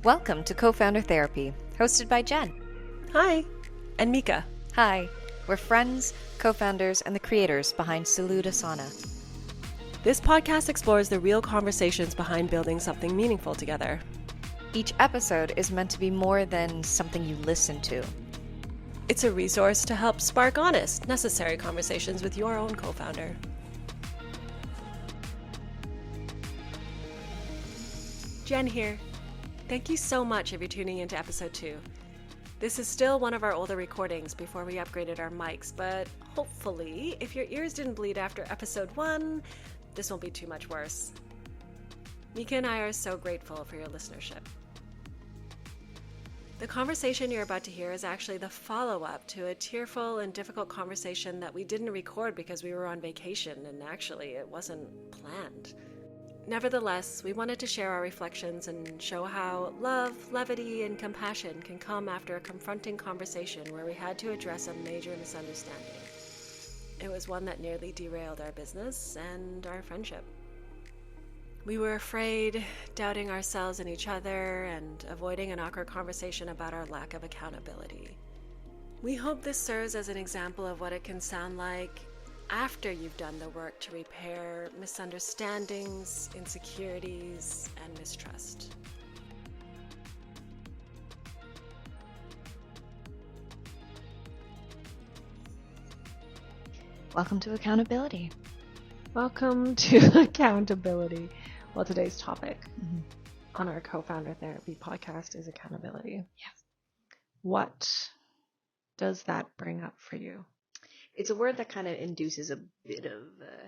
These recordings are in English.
Welcome to Co-Founder Therapy, hosted by Jen. Hi, and Mika. Hi, we're friends, co-founders, and the creators behind Salud Asana. This podcast explores the real conversations behind building something meaningful together. Each episode is meant to be more than something you listen to. It's a resource to help spark honest, necessary conversations with your own co-founder. Jen here. Thank you so much if you're tuning into episode 2. This is still one of our older recordings before we upgraded our mics, but hopefully, if your ears didn't bleed after episode 1, this won't be too much worse. Mika and I are so grateful for your listenership. The conversation you're about to hear is actually the follow-up to a tearful and difficult conversation that we didn't record because we were on vacation, and actually it wasn't planned. Nevertheless, we wanted to share our reflections and show how love, levity, and compassion can come after a confronting conversation where we had to address a major misunderstanding. It was one that nearly derailed our business and our friendship. We were afraid, doubting ourselves and each other, and avoiding an awkward conversation about our lack of accountability. We hope this serves as an example of what it can sound like after you've done the work to repair misunderstandings, insecurities, and mistrust. Welcome to Accountability. Welcome to Accountability. Well, today's topic on our Co-Founder Therapy podcast is accountability. Yes. What does that bring up for you? It's a word that kind of induces a bit of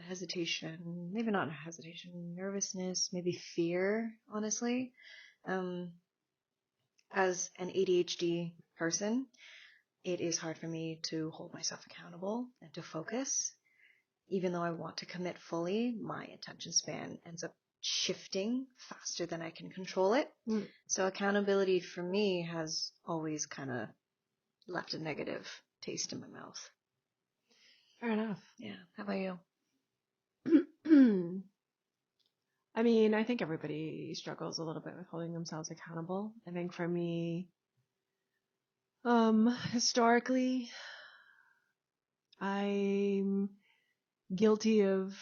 hesitation, maybe not hesitation, nervousness, maybe fear, honestly. As an ADHD person, it is hard for me to hold myself accountable and to focus. Even though I want to commit fully, my attention span ends up shifting faster than I can control it. So accountability for me has always kind of left a negative taste in my mouth. Fair enough. Yeah. How about you? I mean, I think everybody struggles a little bit with holding themselves accountable. I think for me, historically, I'm guilty of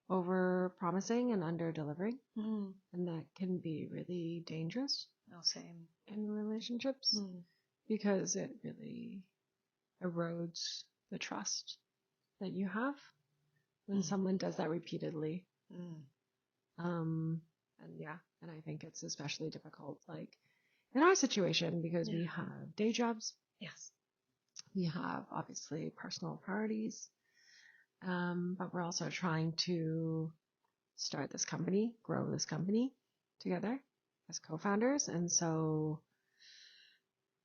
over promising and under delivering, and that can be really dangerous. Oh, same. In relationships, because it really erodes the trust that you have when someone does that repeatedly. And I think it's especially difficult, like in our situation, because we have day jobs. Yes. We have obviously personal priorities. But we're also trying to start this company, grow this company together as co-founders. And so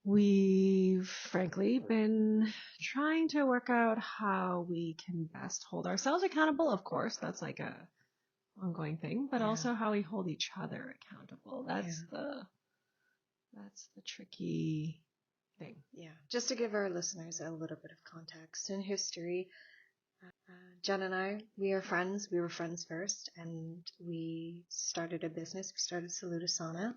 we've frankly been trying to work out how we can best hold ourselves accountable. Of course, that's like a ongoing thing, but also how we hold each other accountable. That's the tricky thing. Yeah. Just to give our listeners a little bit of context and history, Jen and I, we are friends. We were friends first, and we started a business. We started Salud Asana.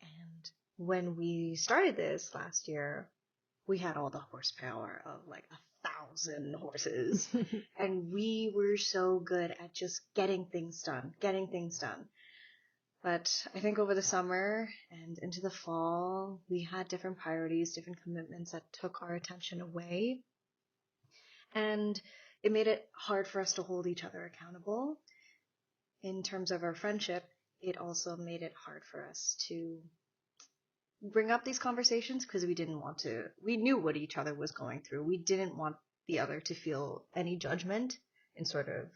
And when we started this last year, we had all the horsepower of like 1,000 horses. And we were so good at just getting things done. But I think over the summer and into the fall, we had different priorities, different commitments that took our attention away. And it made it hard for us to hold each other accountable. In terms of our friendship, it also made it hard for us to bring up these conversations because we didn't want to. We knew what each other was going through. We didn't want the other to feel any judgment and sort of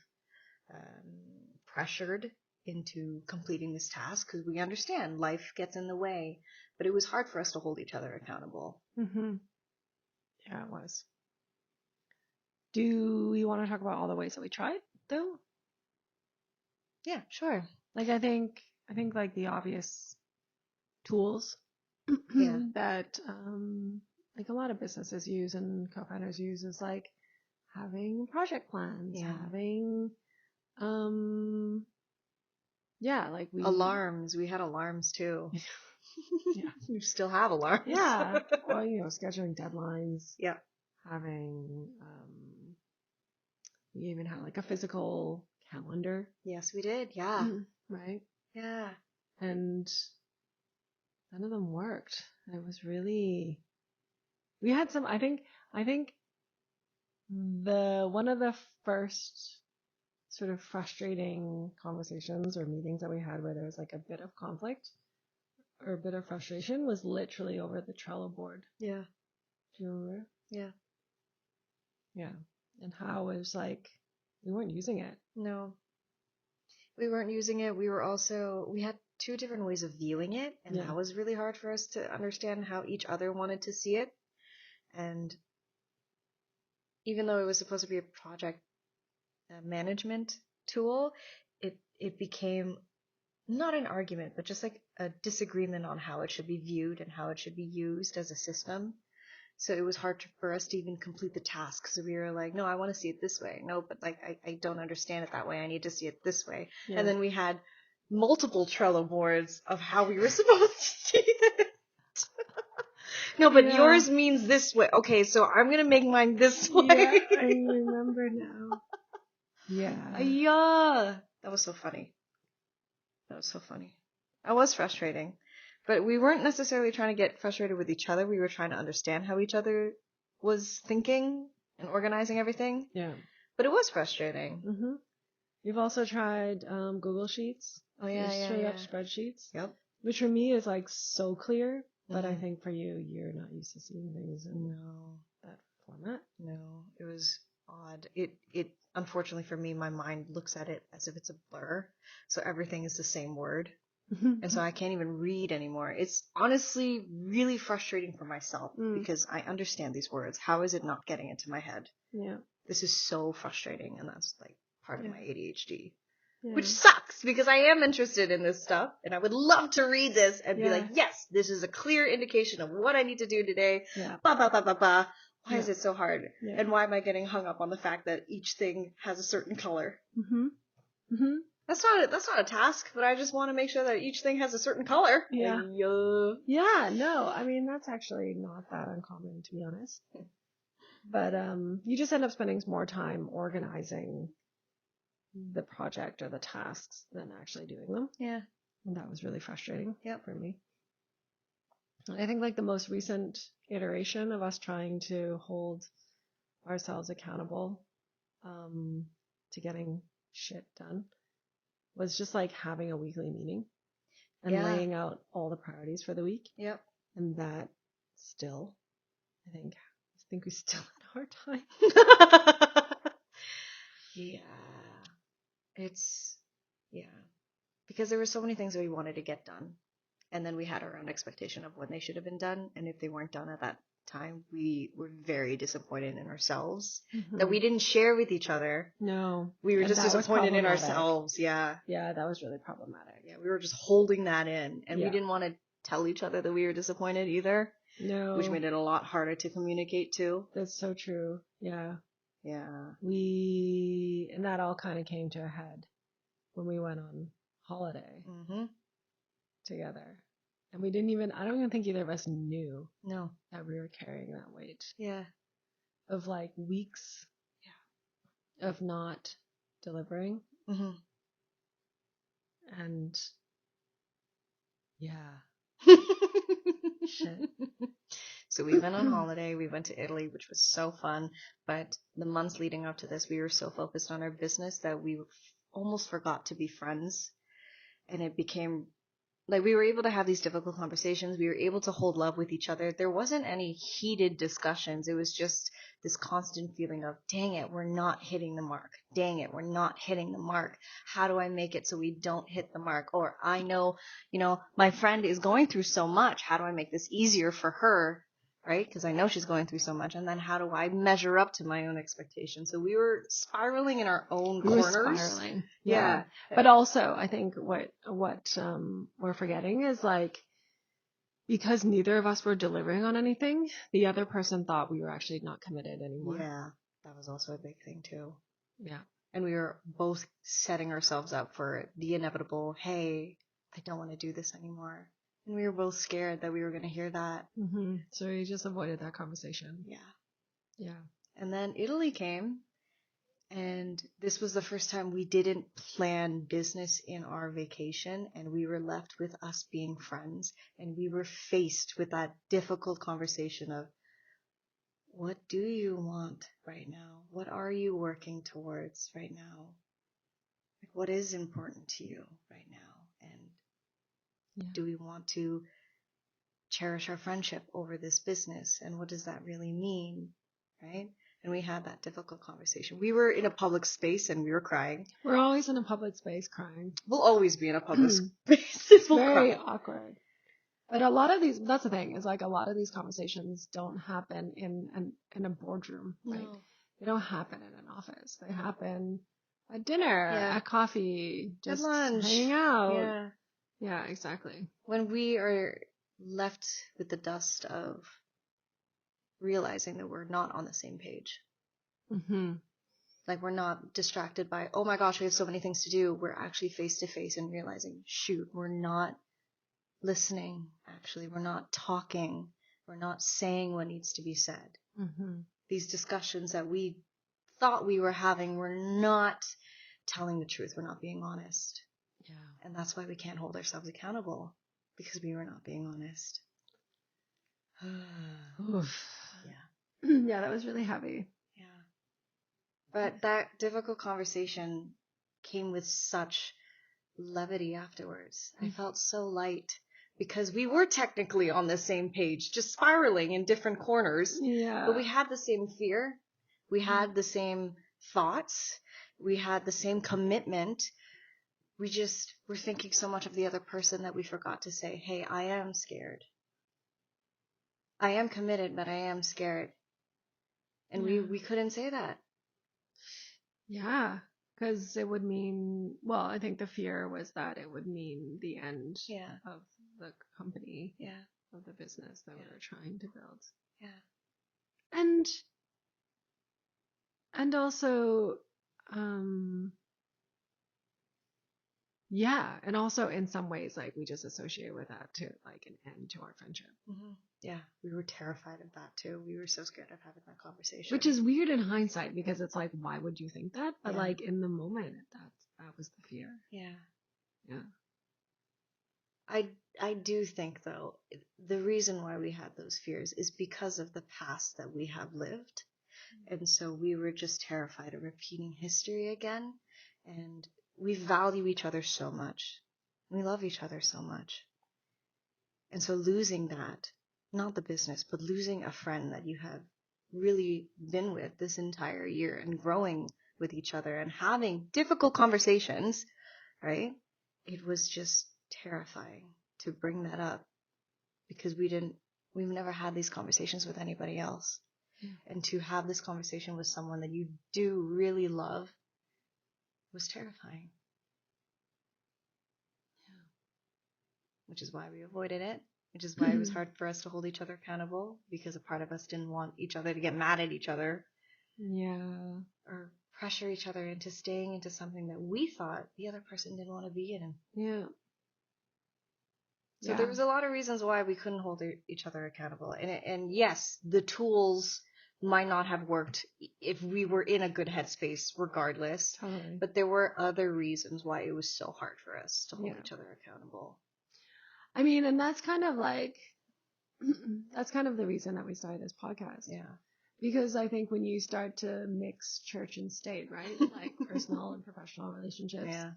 pressured into completing this task, because we understand life gets in the way. But it was hard for us to hold each other accountable. Yeah, it was. Do we want to talk about all the ways that we tried, though? Yeah, sure. Like, I think like the obvious tools that like a lot of businesses use and co-founders use is like having project plans, having Yeah, like Alarms. We had alarms too. Yeah. We still have alarms. Yeah. Well, scheduling deadlines. Yeah. Having, we even had like a physical calendar. Yes, we did. Yeah. Right. Yeah. And none of them worked. It was really, we had some, I think one of the first sort of frustrating conversations or meetings that we had where there was like a bit of conflict or a bit of frustration was literally over the Trello board. Yeah. Do you remember? Yeah. Yeah. And how it was like, we weren't using it. No. We weren't using it. We had two different ways of viewing it, and that was really hard for us to understand how each other wanted to see it. And even though it was supposed to be a project management tool, it became not an argument, but just like a disagreement on how it should be viewed and how it should be used as a system. So it was hard for us to even complete the task. So we were like, no, I want to see it this way. No, but like I don't understand it that way. I need to see it this way. Yeah. And then we had multiple Trello boards of how we were supposed to see it. No, but yours means this way. Okay, so I'm going to make mine this way. Yeah, I remember now. Yeah. Yeah. That was so funny. That was frustrating. But we weren't necessarily trying to get frustrated with each other. We were trying to understand how each other was thinking and organizing everything. Yeah. But it was frustrating. Mm-hmm. You've also tried Google Sheets. Oh, yeah, yeah, straight yeah. up spreadsheets. Yep. Which for me is like so clear. But I think for you, you're not used to seeing things in that format. No, it was odd. It unfortunately for me, my mind looks at it as if it's a blur. So everything is the same word. And so I can't even read anymore. It's honestly really frustrating for myself because I understand these words. How is it not getting into my head? Yeah. This is so frustrating, and that's like part of my ADHD. Yeah. Which sucks because I am interested in this stuff and I would love to read this and be like, yes, this is a clear indication of what I need to do today. Yeah. Ba ba ba ba ba. Why is it so hard? Yeah. And why am I getting hung up on the fact that each thing has a certain color? Mm-hmm. Mm-hmm. That's not a task, but I just want to make sure that each thing has a certain color. Yeah. Yeah, no, I mean, that's actually not that uncommon, to be honest. But you just end up spending more time organizing the project or the tasks than actually doing them. Yeah. And that was really frustrating for me. And I think like the most recent iteration of us trying to hold ourselves accountable to getting shit done was just like having a weekly meeting and laying out all the priorities for the week. Yep. And that still, I think we still had a hard time. Because there were so many things that we wanted to get done. And then we had our own expectation of when they should have been done. And if they weren't done at that time, we were very disappointed in ourselves that we didn't share with each other. No. We were just disappointed in ourselves. Yeah. Yeah, that was really problematic. Yeah, we were just holding that in. And we didn't want to tell each other that we were disappointed either. No. Which made it a lot harder to communicate too. That's so true. Yeah. Yeah. And that all kind of came to a head when we went on holiday together. And I don't even think either of us knew that we were carrying that weight. Yeah. Of like weeks of not delivering. Mm-hmm. And shit. So we went on holiday. We went to Italy, which was so fun. But the months leading up to this, we were so focused on our business that we almost forgot to be friends. And it became like we were able to have these difficult conversations. We were able to hold love with each other. There wasn't any heated discussions. It was just this constant feeling of, dang it, we're not hitting the mark. Dang it, we're not hitting the mark. How do I make it so we don't hit the mark? Or I know, my friend is going through so much. How do I make this easier for her? Right? Because I know she's going through so much. And then how do I measure up to my own expectations? So we were spiraling in our own corners. We were spiraling. Yeah. But also, I think what we're forgetting is like, because neither of us were delivering on anything, the other person thought we were actually not committed anymore. Yeah. That was also a big thing too. Yeah. And we were both setting ourselves up for the inevitable, hey, I don't want to do this anymore. And we were both scared that we were going to hear that. Mm-hmm. So you just avoided that conversation. Yeah. Yeah. And then Italy came, and this was the first time we didn't plan business in our vacation, and we were left with us being friends, and we were faced with that difficult conversation of, what do you want right now? What are you working towards right now? Like, what is important to you right now? And do we want to cherish our friendship over this business? And what does that really mean? Right? And we had that difficult conversation. We were in a public space and we were crying. We're always in a public space crying. We'll always be in a public space. It's very awkward. But a lot of these, that's the thing, is like a lot of these conversations don't happen in a boardroom, right? No. They don't happen in an office. They happen at dinner, Yeah. at coffee, just at lunch, hanging out. Yeah. Yeah, exactly. When we are left with the dust of realizing that we're not on the same page. Mm-hmm. Like, we're not distracted by, oh my gosh, we have so many things to do. We're actually face to face and realizing, shoot, we're not listening. Actually, we're not talking. We're not saying what needs to be said. Mm-hmm. These discussions that we thought we were having, we're not telling the truth. We're not being honest. Yeah. And that's why we can't hold ourselves accountable, because we were not being honest. Oof. Yeah. Yeah, that was really heavy. Yeah. But that difficult conversation came with such levity afterwards. I felt so light because we were technically on the same page, just spiraling in different corners. Yeah. But we had the same fear. We had the same thoughts. We had the same commitment. We just were thinking so much of the other person that we forgot to say, hey, I am scared. I am committed, but I am scared. And we couldn't say that. Yeah, because it would mean, well, I think the fear was that it would mean the end of the company, of the business that we were trying to build. Yeah. And also, and also in some ways, like, we just associate with that to like an end to our friendship. Mm-hmm. Yeah, we were terrified of that too. We were so scared of having that conversation. Which is weird in hindsight, because it's like, why would you think that? But like in the moment, that was the fear. Yeah. Yeah. I do think, though, the reason why we had those fears is because of the past that we have lived. And so we were just terrified of repeating history again. And we value each other so much. We love each other so much. And so losing that, not the business, but losing a friend that you have really been with this entire year and growing with each other and having difficult conversations, right? It was just terrifying to bring that up, because we've never had these conversations with anybody else. Yeah. And to have this conversation with someone that you do really love was terrifying. Yeah. Which is why we avoided it. Which is why it was hard for us to hold each other accountable, because a part of us didn't want each other to get mad at each other. Yeah. Or pressure each other into staying into something that we thought the other person didn't want to be in. Yeah. So there was a lot of reasons why we couldn't hold each other accountable. And yes, the tools might not have worked if we were in a good headspace regardless. Totally. But there were other reasons why it was so hard for us to hold each other accountable. I mean, and that's kind of like, that's kind of the reason that we started this podcast. Yeah. Because I think when you start to mix church and state, right? Like personal and professional relationships. Yeah.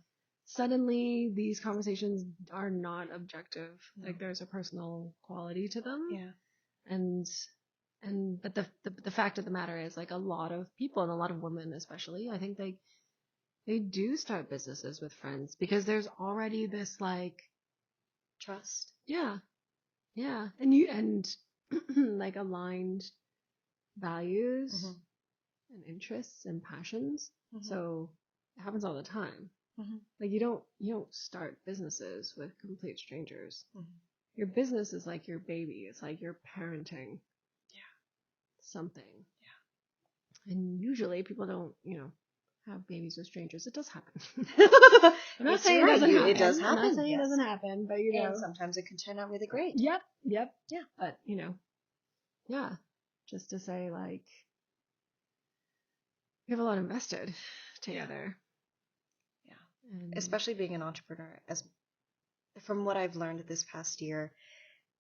Suddenly these conversations are not objective. No. Like there's a personal quality to them. Yeah. But the fact of the matter is, like, a lot of people, and a lot of women especially, I think they do start businesses with friends because there's already this like trust. Yeah. And like aligned values and interests and passions. So it happens all the time. Like you don't start businesses with complete strangers. Your business is like your baby. It's like you're parenting something. And usually people don't, have babies with strangers. It does happen. I'm I'm not saying it doesn't happen. It does I'm happen. not saying Yes. it doesn't happen, but you know. And sometimes it can turn out really great. Yep. Yeah. But you know, yeah. Just to say, like, we have a lot invested together. Yeah. And Especially being an entrepreneur, as from what I've learned this past year,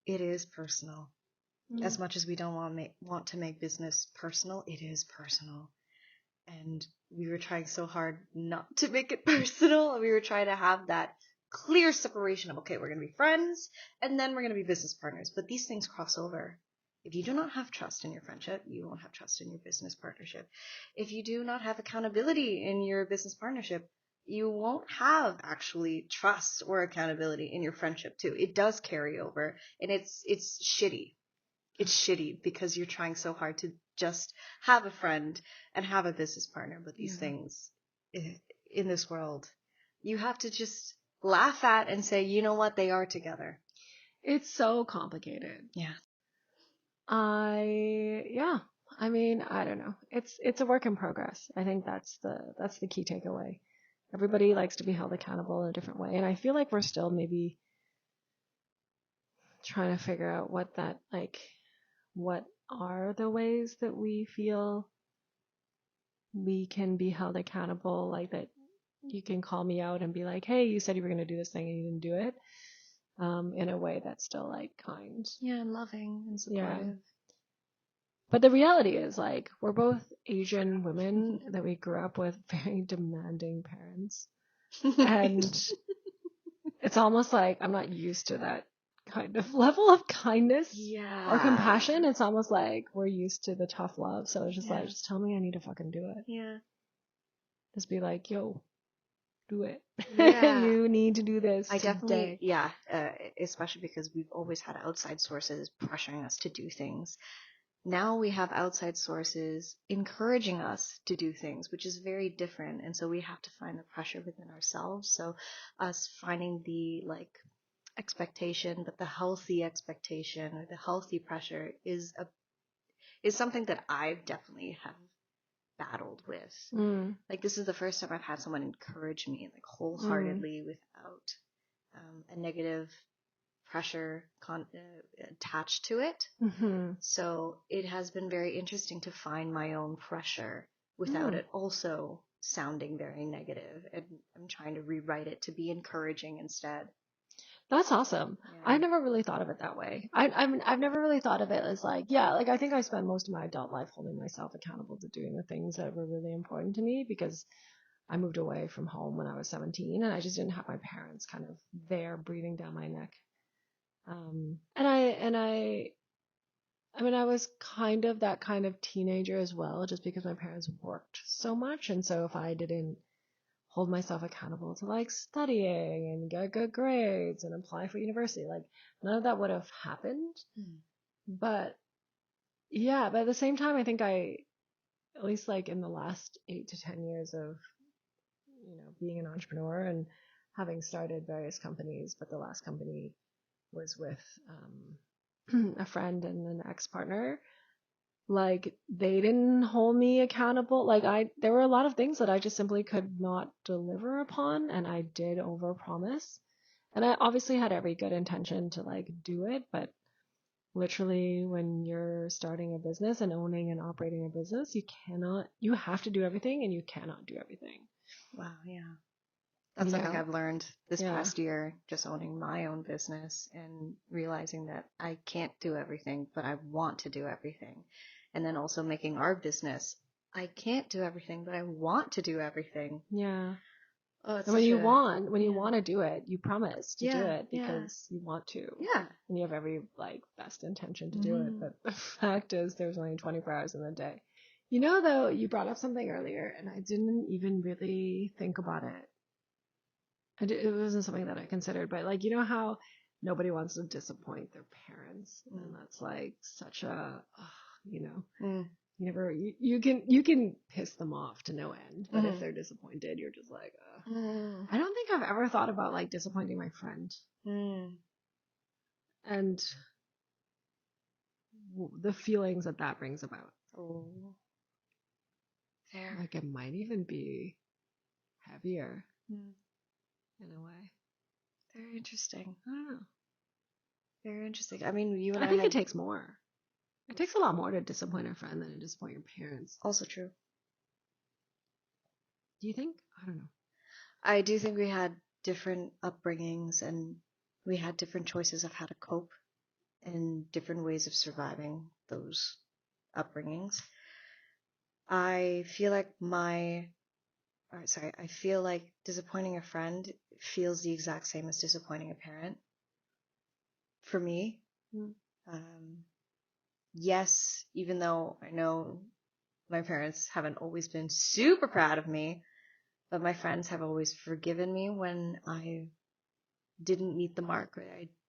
it is personal. As much as we don't want to make business personal, it is personal. And we were trying so hard not to make it personal. We were trying to have that clear separation of, okay, we're going to be friends and then we're going to be business partners. But these things cross over. If you do not have trust in your friendship, you won't have trust in your business partnership. If you do not have accountability in your business partnership, you won't have actually trust or accountability in your friendship too. It does carry over, and it's shitty. It's shitty because you're trying so hard to just have a friend and have a business partner. But these things in this world, you have to just laugh at and say, you know what, they are together. it's so complicated. Yeah. I mean, I don't know. It's a work in progress. I think that's the key takeaway. Everybody likes to be held accountable in a different way, and I feel like we're still maybe trying to figure out what are the ways that we feel we can be held accountable, like that you can call me out and be like, hey, you said you were going to do this thing and you didn't do it, in a way that's still like kind. Yeah, and loving and supportive. Yeah. But the reality is, like, we're both Asian women that we grew up with very demanding parents. And it's almost like I'm not used to that kind of level of kindness or compassion. It's almost like we're used to the tough love. So it's just like, just tell me I need to fucking do it. Yeah. Just be like, yo, do it. Yeah. You need to do this. I today. definitely, especially because we've always had outside sources pressuring us to do things. Now we have outside sources encouraging us to do things, which is very different. And so we have to find the pressure within ourselves. So us finding the expectation, but the healthy expectation or the healthy pressure is something that I've definitely have battled with. Like, this is the first time I've had someone encourage me like wholeheartedly without a negative pressure attached to it. So it has been very interesting to find my own pressure without it also sounding very negative, and I'm trying to rewrite it to be encouraging instead. That's awesome. Yeah. I never really thought of it that way. I've never really thought of it as like, yeah, like I think I spent most of my adult life holding myself accountable to doing the things that were really important to me because I moved away from home when I was 17 and I just didn't have my parents kind of there breathing down my neck. I mean, I was kind of that kind of teenager as well, just because my parents worked so much. And so if I didn't hold myself accountable to like studying and get good grades and apply for university, like none of that would have happened. But yeah, but at the same time, I think at least like in the last 8 to 10 years of, being an entrepreneur and having started various companies, but the last company was with a friend and an ex-partner. Like, they didn't hold me accountable. Like, there were a lot of things that I just simply could not deliver upon, and I did overpromise. And I obviously had every good intention to like do it, but literally when you're starting a business and owning and operating a business, you have to do everything and you cannot do everything. Wow, yeah. That's something I've learned this past year, just owning my own business and realizing that I can't do everything, but I want to do everything. And then also making our business, I can't do everything, but I want to do everything. Yeah. Oh, and when you want to do it, you promise to do it because you want to. Yeah. And you have every like best intention to do it. But the fact is there's only 24 hours in the day. Though, you brought up something earlier and I didn't even really think about it. It wasn't something that I considered, but like, how nobody wants to disappoint their parents. And that's like such a, you can piss them off to no end, but if they're disappointed, you're just like, I don't think I've ever thought about like disappointing my friend. And the feelings that brings about. Fair. Like it might even be heavier Mm. in a way. Very interesting. I don't know. Very interesting. I mean, you and I I think had it takes more. It takes a lot more to disappoint a friend than to disappoint your parents. also true. Do you think? I don't know. I do think we had different upbringings and we had different choices of how to cope and different ways of surviving those upbringings. I feel like I feel like disappointing a friend feels the exact same as disappointing a parent. For me, Mm. yes, even though I know my parents haven't always been super proud of me, but my friends have always forgiven me when I didn't meet the mark or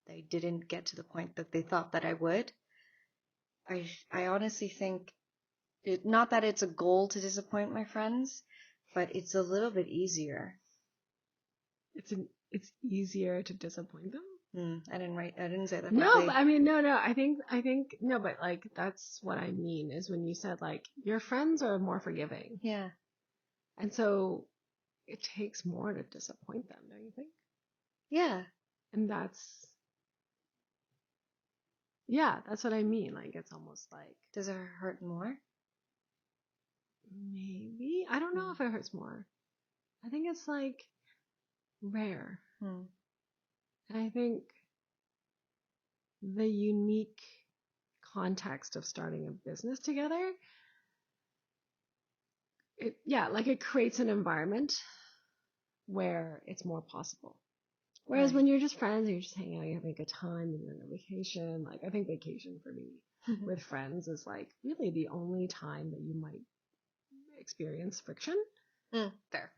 I didn't get to the point that they thought that I would. I honestly think not that it's a goal to disappoint my friends, but it's a little bit easier. It's easier to disappoint them. I didn't say that No, properly. but I mean, no. I think no, but like that's what I mean is when you said like your friends are more forgiving, Yeah. and so it takes more to disappoint them, don't you think? Yeah. And that's what I mean. Like it's almost like Does it hurt more? maybe I don't know if it hurts more. I think it's like rare, and I think the unique context of starting a business together, it creates an environment where it's more possible. Whereas Right. when you're just friends, you're just hanging out, you're having a good time, you're on a vacation. Like I think vacation for me with friends is like really the only time that you might experience friction. Fair.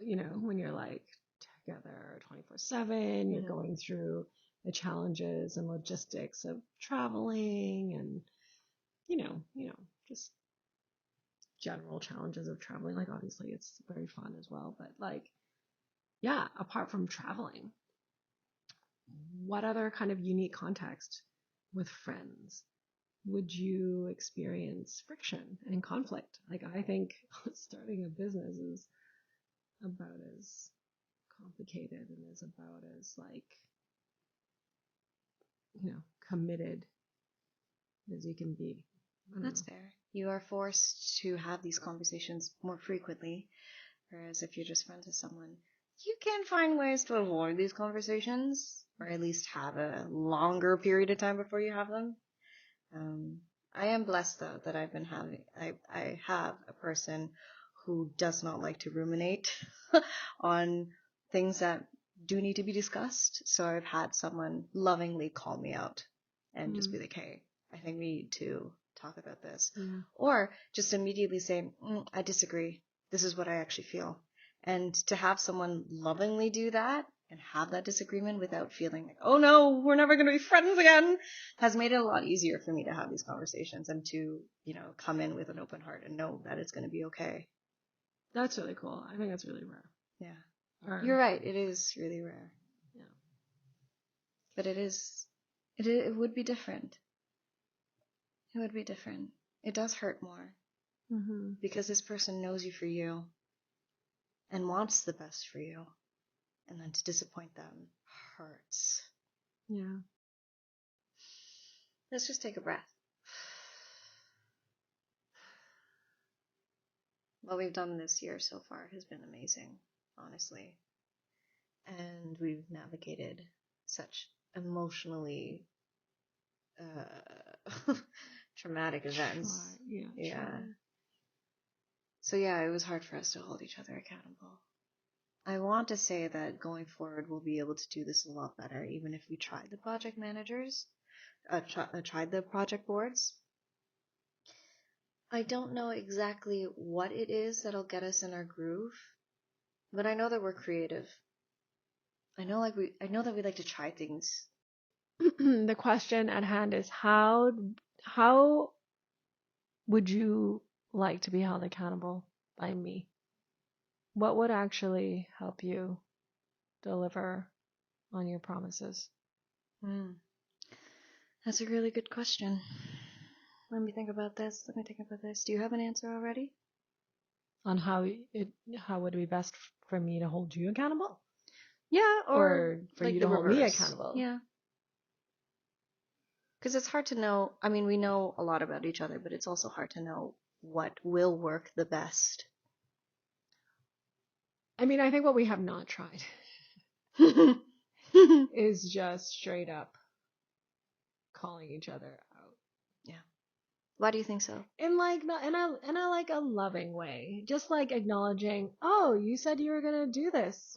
You know, when you're like together 24/7, you're going through the challenges and logistics of traveling and you know, just general challenges of traveling. Like obviously it's very fun as well, but like yeah, apart from traveling, what other kind of unique context with friends would you experience friction and conflict? Like I think starting a business is about as complicated and is about as like committed as you can be. That's fair. You are forced to have these conversations more frequently, whereas if you're just friends with someone, you can find ways to avoid these conversations, or at least have a longer period of time before you have them. I am blessed though that I have a person who does not like to ruminate on things that do need to be discussed. So I've had someone lovingly call me out and just be like, hey, I think we need to talk about this. Yeah. Or just immediately say, I disagree. This is what I actually feel. And to have someone lovingly do that and have that disagreement without feeling like, oh no, we're never going to be friends again, has made it a lot easier for me to have these conversations and to, come in with an open heart and know that it's going to be okay. That's really cool. I think that's really rare. Yeah. You're right. It is really rare. Yeah. But it would be different. It would be different. It does hurt more. Because this person knows you for you and wants the best for you. And then to disappoint them hurts. Yeah. Let's just take a breath. What we've done this year so far has been amazing, honestly. And we've navigated such emotionally traumatic events. Yeah. So yeah, it was hard for us to hold each other accountable. I want to say that going forward we'll be able to do this a lot better, even if we tried the project managers, tried the project boards. I don't know exactly what it is that'll get us in our groove, but I know that we're creative. I know that we like to try things. The question at hand is how would you like to be held accountable by me? What would actually help you deliver on your promises? That's a really good question. Let me think about this. Do you have an answer already? on how would it be best for me to hold you accountable, Yeah, or for like you the to hold me reverse. accountable. Yeah. Because it's hard to know. I mean, we know a lot about each other, but it's also hard to know what will work the best. I mean, I think what we have not tried is just straight up calling each other out. Yeah. Why do you think so? In like in a like a loving way. Just like acknowledging, oh, you said you were gonna do this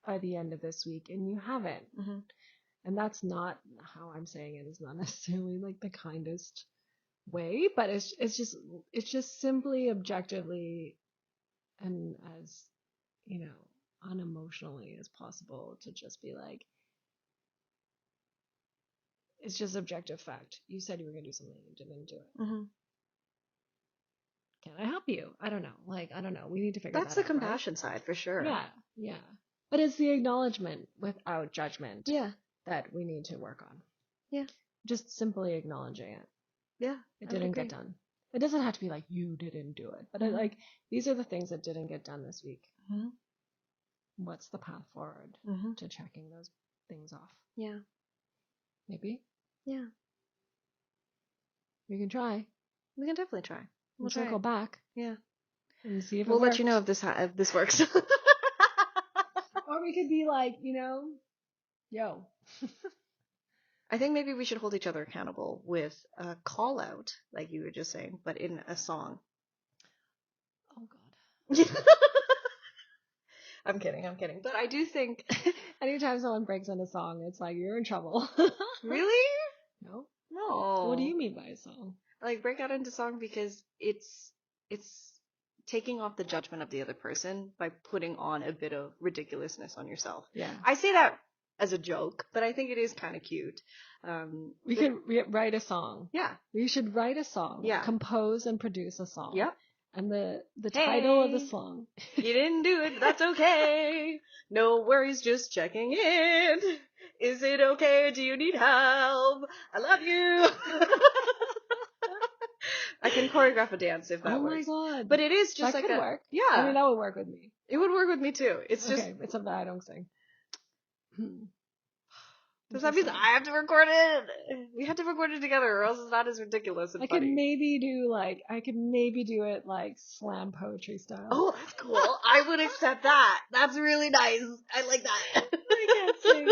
by the end of this week and you haven't. Mm-hmm. And that's not how I'm saying it. It's not necessarily like the kindest way, but it's just simply objectively and as, you know, unemotionally as possible to just be like, it's just objective fact. You said you were gonna do something, you didn't do it. Mm-hmm. Can I help you? I don't know. Like, I don't know. We need to figure That's that the out, compassion side for sure. right? Yeah. But it's the acknowledgement without judgment Yeah. that we need to work on. Yeah. Just simply acknowledging it. Yeah. It didn't get done. It doesn't have to be like you didn't do it, but like these are the things that didn't get done this week. Mm-hmm. What's the path forward to checking those things off? Yeah. Maybe. Yeah. We can try. We can definitely try. We'll circle back. Yeah. And see if we'll it works. let you know if this works. Or we could be like, you know, yo. I think maybe we should hold each other accountable with a call out, like you were just saying, but in a song. Oh God. I'm kidding. But I do think anytime someone breaks into song, it's like you're in trouble. Really? No. No. What do you mean by a song? Like break out into song because it's taking off the judgment of the other person by putting on a bit of ridiculousness on yourself. Yeah. I say that as a joke, but I think it is kind of cute. We could write a song. Yeah. We should write a song. Yeah. Compose and produce a song. Yep. And the title of the song. You didn't do it, but that's okay. No worries, just checking in. Is it okay? Do you need help? I love you. I can choreograph a dance if that works. Oh my God. But it is just that like could work. Yeah. I mean, that would work with me. It would work with me too. It's just. Okay, it's something I don't sing. Does that mean I have to record it? We have to record it together, or else it's not as ridiculous and funny. I could maybe do it like slam poetry style. Oh, that's cool. I would accept that. That's really nice. I like that. I can't sing.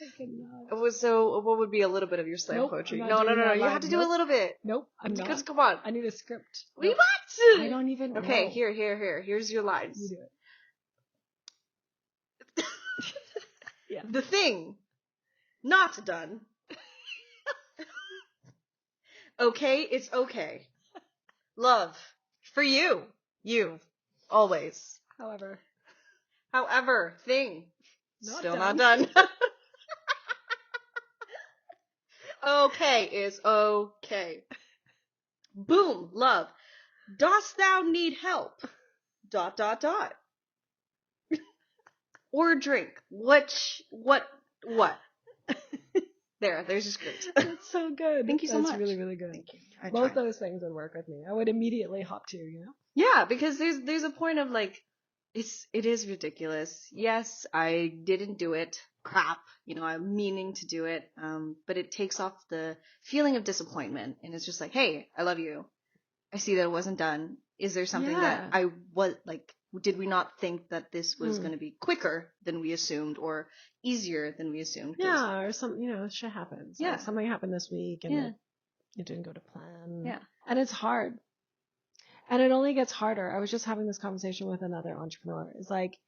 I cannot. So, what would be a little bit of your slam poetry? No. You have to do a little bit. Nope, I'm not. Because, come on. I need a script. Wait, nope. what? I don't even know. Okay, here. Here's your lines. You do it. Yeah. The thing. Not done. Okay, it's okay. Love. For you. You. Always. However, thing. Still not done. Okay is okay. Boom, love. Dost thou need help? ... Or drink. What? There's your script. That's so good. Thank you so much. That's really, really good. Thank you. Both those things would work with me. I would immediately hop to, you know? Yeah, because there's a point of like, it is ridiculous. Yes, I didn't do it. Crap. You know, I'm meaning to do it. But it takes off the feeling of disappointment. And it's just like, hey, I love you. I see that it wasn't done. Is there something that I was like, did we not think that this was going to be quicker than we assumed or easier than we assumed? Yeah, or some, you know, shit happens. Yeah. Like something happened this week and it didn't go to plan. Yeah. And it's hard. And it only gets harder. I was just having this conversation with another entrepreneur. It's like,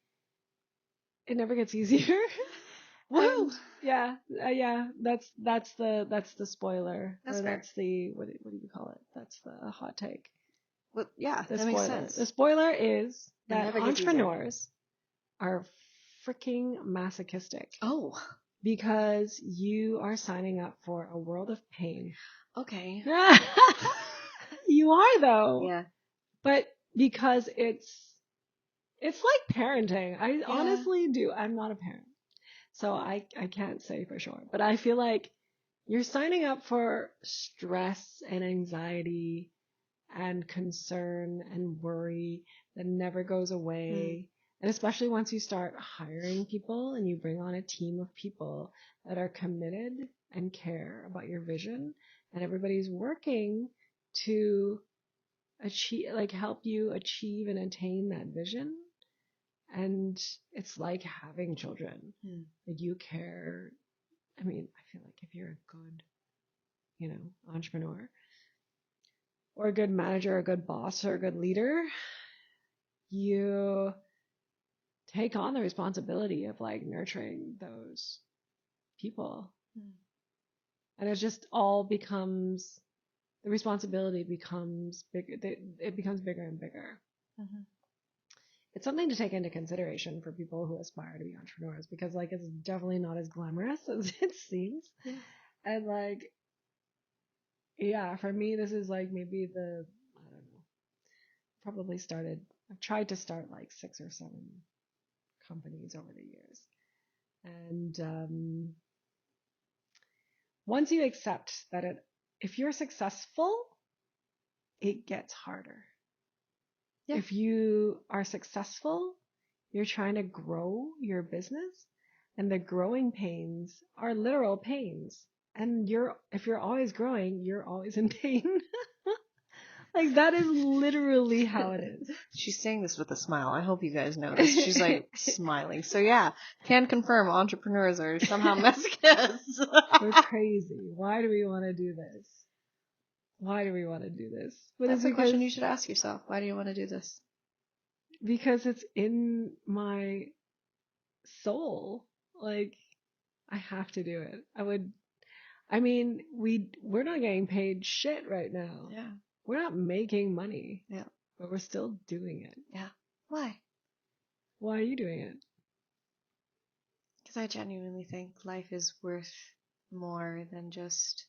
it never gets easier. Woo! Yeah. That's the spoiler. That's fair. That's the, what do you call it? That's the hot take. Well, yeah, The that spoiler. makes sense. The spoiler is that never gets entrepreneurs are freaking masochistic. Oh. Because you are signing up for a world of pain. Okay. You are though. Yeah. But because it's like parenting. I honestly do. I'm not a parent. So I can't say for sure. But I feel like you're signing up for stress and anxiety and concern and worry that never goes away. And especially once you start hiring people and you bring on a team of people that are committed and care about your vision, and everybody's working to achieve, like help you achieve and attain that vision. And it's like having children. Like you care. I mean, I feel like if you're a good, entrepreneur or a good manager, a good boss, or a good leader, you take on the responsibility of like nurturing those people. And it just all becomes, the responsibility becomes bigger. It becomes bigger and bigger. It's something to take into consideration for people who aspire to be entrepreneurs, because like it's definitely not as glamorous as it seems. And like, yeah, for me, this is like maybe I don't know, I've tried to start like 6 or 7 companies over the years. And once you accept that if you're successful, it gets harder. Yeah. If you are successful, you're trying to grow your business, and the growing pains are literal pains. And if you're always growing, you're always in pain. Like that is literally how it is. She's saying this with a smile. I hope you guys know this. She's like smiling. So yeah, can confirm entrepreneurs are somehow masochists. We're crazy. Why do we want to do this? That's a question you should ask yourself. Why do you want to do this? Because it's in my soul. Like, I have to do it. We're not getting paid shit right now. Yeah. We're not making money. Yeah. But we're still doing it. Yeah. Why? Why are you doing it? Because I genuinely think life is worth more than just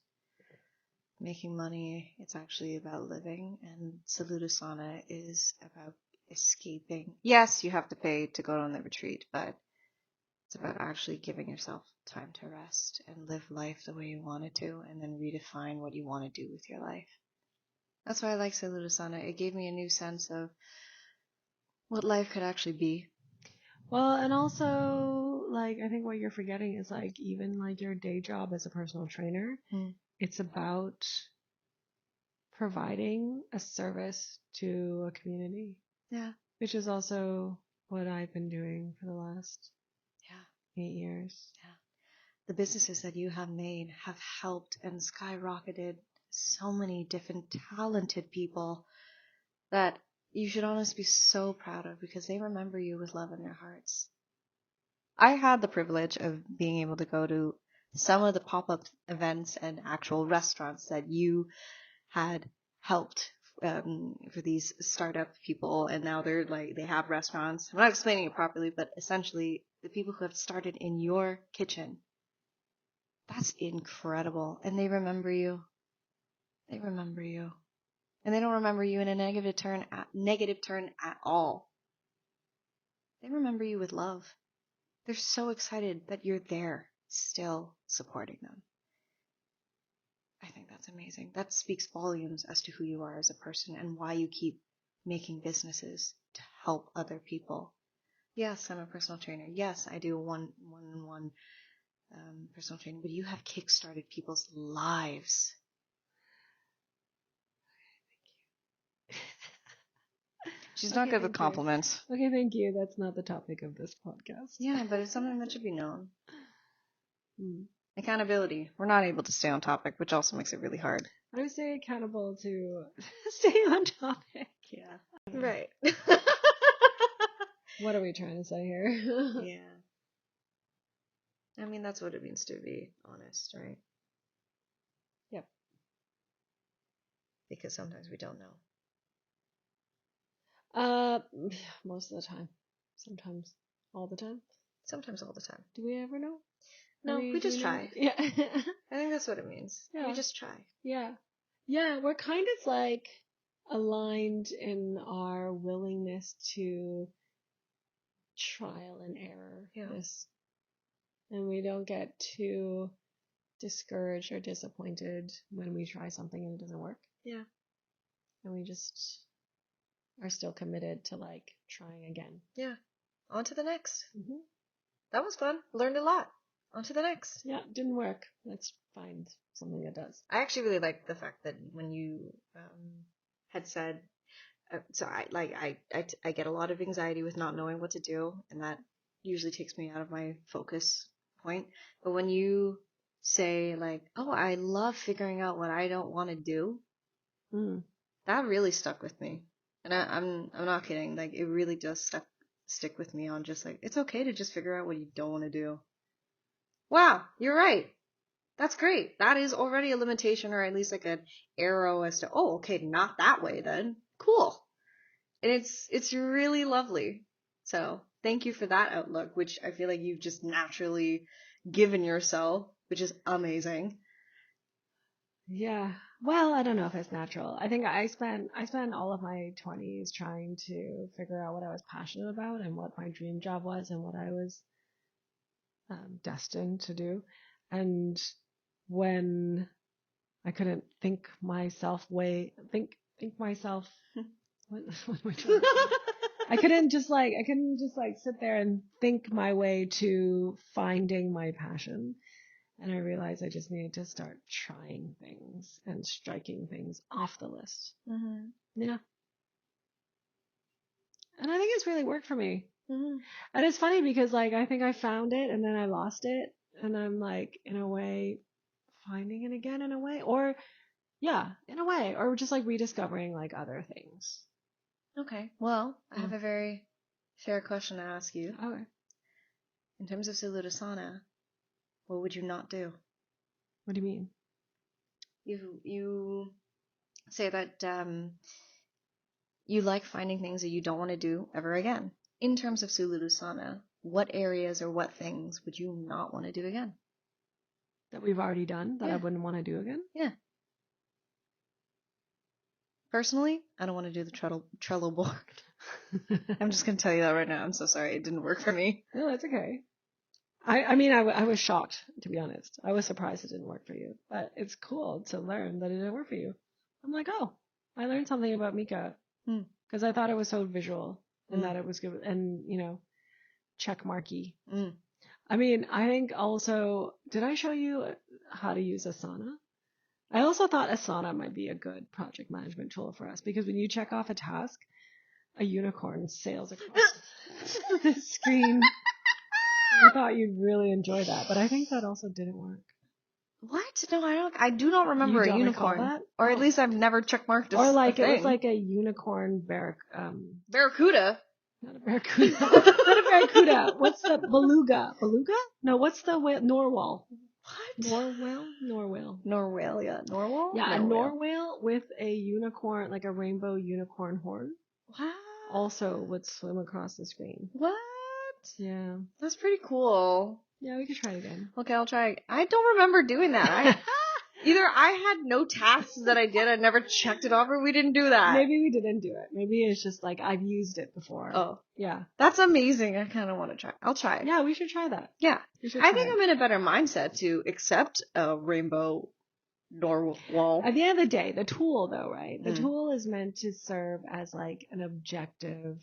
making money. It's actually about living, and Saludasana is about escaping. Yes, you have to pay to go on the retreat, but it's about actually giving yourself time to rest and live life the way you want it to, and then redefine what you want to do with your life. That's why I like Saludasana. It gave me a new sense of what life could actually be. Well, and also, like, I think what you're forgetting is, like, even, like, your day job as a personal trainer, it's about providing a service to a community. Yeah. Which is also what I've been doing for the last 8 years. Yeah. The businesses that you have made have helped and skyrocketed so many different talented people that you should honestly be so proud of, because they remember you with love in their hearts. I had the privilege of being able to go to some of the pop-up events and actual restaurants that you had helped for these startup people, and now they have restaurants. I'm not explaining it properly, but essentially the people who have started in your kitchen. That's incredible. And they remember you. They remember you. And they don't remember you in a negative turn at all. They remember you with love. They're so excited that you're there, still supporting them. I think that's amazing. That speaks volumes as to who you are as a person and why you keep making businesses to help other people. Yes, I'm a personal trainer. Yes, I do one-on-one personal training, but you have kickstarted people's lives. She's not good with compliments. Okay, thank you. That's not the topic of this podcast. Yeah, but it's something that should be known. Accountability. We're not able to stay on topic, which also makes it really hard. I would stay accountable to stay on topic. Yeah. Right. What are we trying to say here? Yeah. I mean, that's what it means to be honest, right? Yep. Because sometimes we don't know. Most of the time. Sometimes all the time. Sometimes all the time. Do we ever know? No, we just try. Yeah. I think that's what it means. Yeah. We just try. Yeah. Yeah, we're kind of like aligned in our willingness to trial and error this. And we don't get too discouraged or disappointed when we try something and it doesn't work. Yeah. and we just are still committed to like trying again. Yeah. On to the next. Mm-hmm. That was fun. Learned a lot. On to the next. Yeah, didn't work. Let's find something that does. I actually really like the fact that when you had said, so I get a lot of anxiety with not knowing what to do, and that usually takes me out of my focus point. But when you say like, oh, I love figuring out what I don't want to do, that really stuck with me. And I'm not kidding. Like, it really does stick with me on just like, it's okay to just figure out what you don't want to do. Wow, you're right. That's great. That is already a limitation, or at least like an arrow as to, oh, okay, not that way then. Cool. And it's really lovely. So thank you for that outlook, which I feel like you've just naturally given yourself, which is amazing. Yeah. Well, I don't know if it's natural. I think I spent all of my 20s trying to figure out what I was passionate about and what my dream job was and what I was destined to do. And when I couldn't think myself what am I trying to say? I couldn't just sit there and think my way to finding my passion. And I realized I just needed to start trying things and striking things off the list. Mm-hmm. Yeah. And I think it's really worked for me. Mm-hmm. And it's funny because like I think I found it and then I lost it. And I'm like, in a way, finding it again in a way. Or yeah, in a way. Or just like rediscovering like other things. Okay. Well, I have a very fair question to ask you. Okay. In terms of Sulotasana, what would you not do? What do you mean? You say that you like finding things that you don't want to do ever again. In terms of Sulotasana, what areas or what things would you not want to do again? That we've already done that I wouldn't want to do again? Yeah. Personally, I don't want to do the Trello board. I'm just going to tell you that right now. I'm so sorry. It didn't work for me. No, that's okay. I was shocked, to be honest. I was surprised it didn't work for you. But it's cool to learn that it didn't work for you. I'm like, oh, I learned something about Mika. Because I thought it was so visual and that it was good. And, check marky. I mean, I think also, did I show you how to use Asana? I also thought Asana might be a good project management tool for us because when you check off a task, a unicorn sails across the screen. I thought you'd really enjoy that, but I think that also didn't work. What? No, I don't. I do not remember a unicorn. That? Or at least I've never checkmarked Or like a thing. It was like a unicorn barracuda. Not a barracuda. Not a barracuda. What's the beluga? Beluga? No, what's the narwhal? What? Norwhale. Norwhale, yeah. Norwal? Yeah, a narwhale with a unicorn, like a rainbow unicorn horn. What? Also would swim across the screen. What? Yeah. That's pretty cool. Yeah, we could try it again. Okay, I'll try. I don't remember doing that. Either I had no tasks that I did, I never checked it off, or we didn't do that. Maybe we didn't do it. Maybe it's just like I've used it before. Oh. Yeah. That's amazing. I kind of want to try. I'll try it. Yeah, we should try that. Yeah. I think I'm in a better mindset to accept a rainbow narwhal. At the end of the day, the tool though, right? The tool is meant to serve as like an objective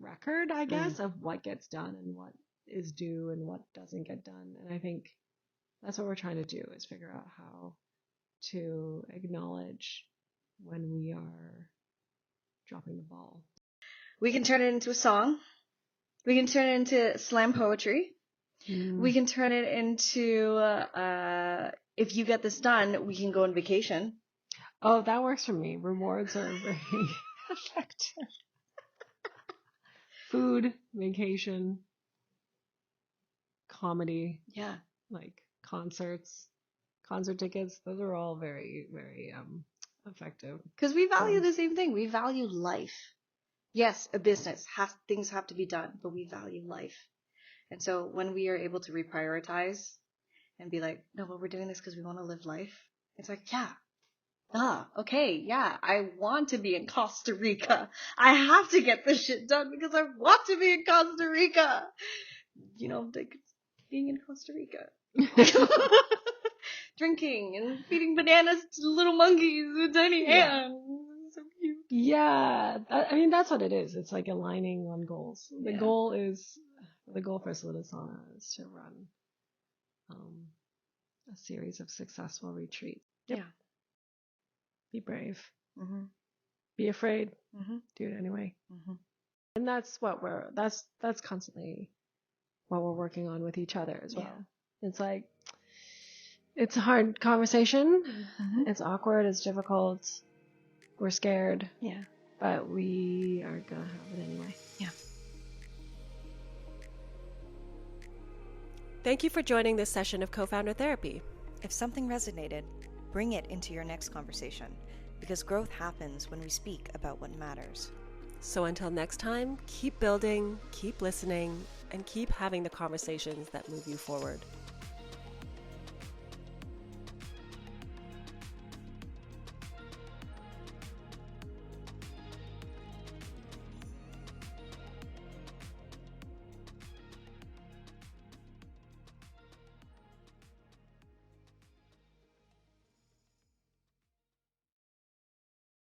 record, I guess, of what gets done and what is due and what doesn't get done. And I think that's what we're trying to do is figure out how to acknowledge when we are dropping the ball. We can turn it into a song. We can turn it into slam poetry. We can turn it into, if you get this done, we can go on vacation. Oh, that works for me. Rewards are very effective. Food, vacation, comedy. Yeah. Like concerts, concert tickets. Those are all very, very effective. Because we value the same thing. We value life. Yes, a business. Things have to be done, but we value life. And so when we are able to reprioritize and be like, no, but we're doing this because we want to live life. It's like, yeah. Okay, yeah, I want to be in Costa Rica. I have to get this shit done because I want to be in Costa Rica. Like being in Costa Rica. drinking and feeding bananas to little monkeys with tiny hands. So cute. Yeah, I mean, that's what it is. It's like aligning on goals. The Yeah. goal for Slitasana is to run a series of successful retreats. Yep. Yeah. Be brave. Mm-hmm. Be afraid. Mm-hmm. Do it anyway. Mm-hmm. And that's what that's constantly what we're working on with each other as well. Yeah. It's like, it's a hard conversation. Mm-hmm. It's awkward. It's difficult. We're scared. Yeah. But we are gonna have it anyway. Yeah. Thank you for joining this session of Co-Founder Therapy. If something resonated, bring it into your next conversation, because growth happens when we speak about what matters. So until next time, keep building, keep listening, and keep having the conversations that move you forward.